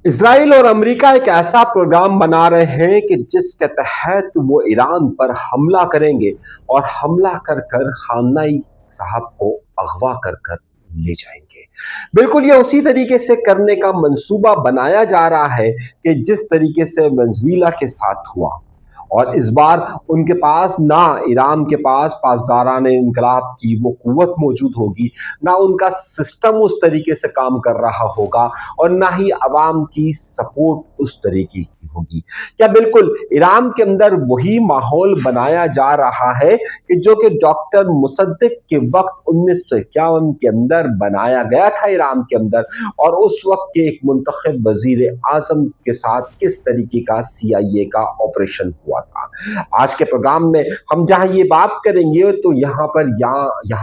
اسرائیل اور امریکہ ایک ایسا پروگرام بنا رہے ہیں کہ جس کے تحت وہ ایران پر حملہ کریں گے اور حملہ کر کر خامنہ ای صاحب کو اغوا کر کر لے جائیں گے۔ بالکل یہ اسی طریقے سے کرنے کا منصوبہ بنایا جا رہا ہے کہ جس طریقے سے وینزویلا کے ساتھ ہوا، اور اس بار ان کے پاس نہ ایران کے پاس پاسداران انقلاب کی وہ قوت موجود ہوگی، نہ ان کا سسٹم اس طریقے سے کام کر رہا ہوگا، اور نہ ہی عوام کی سپورٹ اس طریقے کی ہوگی۔ کیا بالکل ایران کے اندر وہی ماحول بنایا جا رہا ہے کہ جو کہ ڈاکٹر مصدق کے وقت 1951 کے اندر بنایا گیا تھا ایران کے اندر، اور اس وقت کے ایک منتخب وزیر اعظم کے ساتھ کس طریقے کا CIA کا آپریشن ہوا تھا؟ آج کے پروگرام میں ہم جہاں یہ بات کریں گے تو یہاں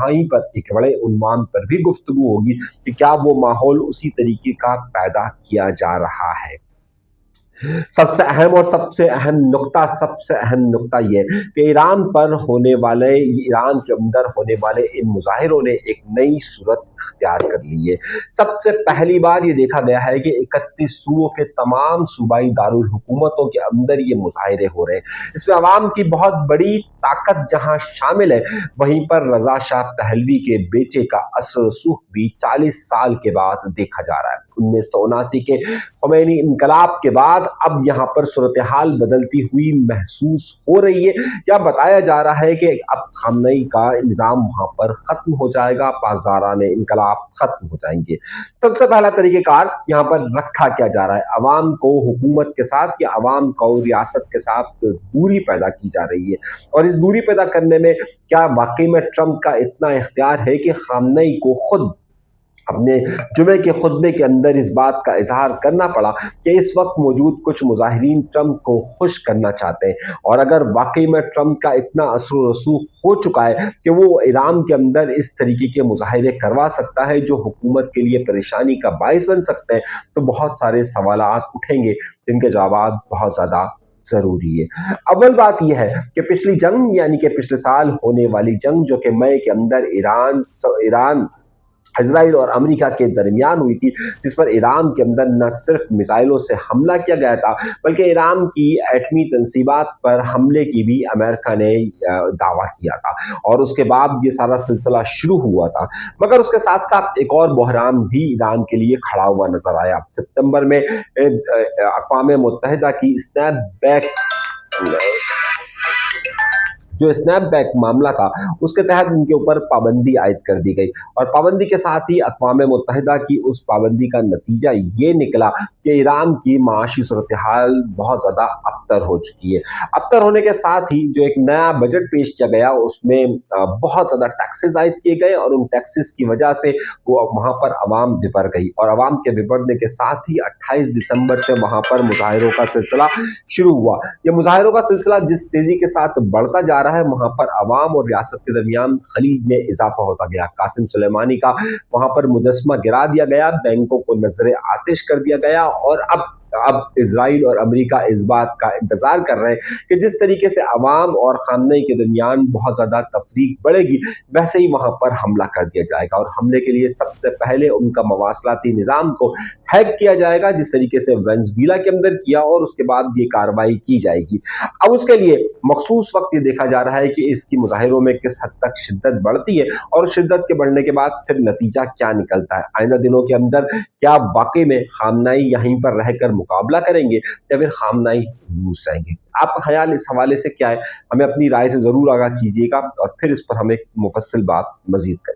ہی پر ایک بڑے عنوان پر بھی گفتگو ہوگی کہ کیا وہ ماحول اسی طریقے کا پیدا کیا جا رہا ہے۔ سب سے اہم نقطہ یہ کہ ایران کے اندر ہونے والے ان مظاہروں نے ایک نئی صورت اختیار کر لی ہے۔ سب سے پہلی بار یہ دیکھا گیا ہے کہ 31 صوبوں کے تمام صوبائی دارالحکومتوں کے اندر یہ مظاہرے ہو رہے ہیں۔ اس میں عوام کی بہت بڑی طاقت جہاں شامل ہے، وہیں پر رضا شاہ پہلوی کے بیٹے کا اثر و رسوخ بھی 40 سال کے بعد دیکھا جا رہا ہے۔ 1979 کے خمینی انقلاب کے بعد اب یہاں پر صورتحال بدلتی ہوئی محسوس ہو رہی ہے، یا بتایا جا رہا ہے کہ اب خامنہ ای کا نظام وہاں پر ختم ہو جائے گا، پاسداران انقلاب ختم ہو جائیں گے۔ سب سے پہلا طریقہ کار یہاں پر رکھا کیا جا رہا ہے؟ عوام کو حکومت کے ساتھ یا عوام کو ریاست کے ساتھ دوری پیدا کی جا رہی ہے، اور اس دوری پیدا کرنے میں کیا واقعی میں ٹرمپ کا اتنا اختیار ہے کہ خامنہ ای کو خود اپنے جمعے کے خطبے کے اندر اس بات کا اظہار کرنا پڑا کہ اس وقت موجود کچھ مظاہرین ٹرمپ کو خوش کرنا چاہتے ہیں، اور اگر واقعی میں ٹرمپ کا اتنا اثر و رسوخ ہو چکا ہے کہ وہ ایران کے اندر اس طریقے کے مظاہرے کروا سکتا ہے جو حکومت کے لیے پریشانی کا باعث بن سکتے ہیں، تو بہت سارے سوالات اٹھیں گے جن کے جوابات بہت زیادہ ضروری ہے۔ اول بات یہ ہے کہ پچھلی جنگ، یعنی کہ پچھلے سال ہونے والی جنگ جو کہ مئی کے اندر ایران اسرائیل اور امریکہ کے درمیان ہوئی تھی، جس پر ایران کے اندر نہ صرف میزائلوں سے حملہ کیا گیا تھا بلکہ ایران کی ایٹمی تنصیبات پر حملے کی بھی امریکہ نے دعویٰ کیا تھا، اور اس کے بعد یہ سارا سلسلہ شروع ہوا تھا۔ مگر اس کے ساتھ ساتھ ایک اور بحران بھی ایران کے لیے کھڑا ہوا نظر آیا۔ ستمبر میں اقوام متحدہ کی جو اسنیپ بیک معاملہ تھا، اس کے تحت ان کے اوپر پابندی عائد کر دی گئی، اور پابندی کے ساتھ ہی اقوام متحدہ کی اس پابندی کا نتیجہ یہ نکلا کہ ایران کی معاشی صورتحال بہت زیادہ ابتر ہو چکی ہے۔ ابتر ہونے کے ساتھ ہی جو ایک نیا بجٹ پیش کیا گیا، اس میں بہت زیادہ ٹیکسز عائد کیے گئے، اور ان ٹیکسز کی وجہ سے وہ وہاں پر عوام بھڑ گئی، اور عوام کے بھڑنے کے ساتھ ہی 28 دسمبر سے وہاں پر مظاہروں کا سلسلہ شروع ہوا۔ یہ مظاہروں کا سلسلہ جس تیزی کے ساتھ بڑھتا جا رہا ہے، وہاں پر عوام اور ریاست کے درمیان خلید میں اضافہ ہوتا گیا۔ قاسم سلیمانی کا وہاں پر مجسمہ گرا دیا گیا، بینکوں کو نذر آتش کر دیا گیا، اور اب اسرائیل اور امریکہ اس بات کا انتظار کر رہے ہیں کہ جس طریقے سے عوام اور خامنہ ای کے درمیان بہت زیادہ تفریق بڑھے گی، ویسے ہی وہاں پر حملہ کر دیا جائے گا، اور حملے کے لیے سب سے پہلے ان کا مواصلاتی نظام کو ہیک کیا جائے گا، جس طریقے سے وینزویلا کے اندر کیا، اور اس کے بعد یہ کارروائی کی جائے گی۔ اب اس کے لیے مخصوص وقت یہ دیکھا جا رہا ہے کہ اس کی مظاہروں میں کس حد تک شدت بڑھتی ہے، اور شدت کے بڑھنے کے بعد پھر نتیجہ کیا نکلتا ہے۔ آئندہ دنوں کے اندر کیا واقعی میں خامنہ ای یہیں پر رہ کر مقابلہ کریں گے یا پھر خامنہ ای روس جائیں گے؟ آپ کا خیال اس حوالے سے کیا ہے؟ ہمیں اپنی رائے سے ضرور آگاہ کیجیے گا، اور پھر اس پر ہم ایک مفصل بات مزید کریں۔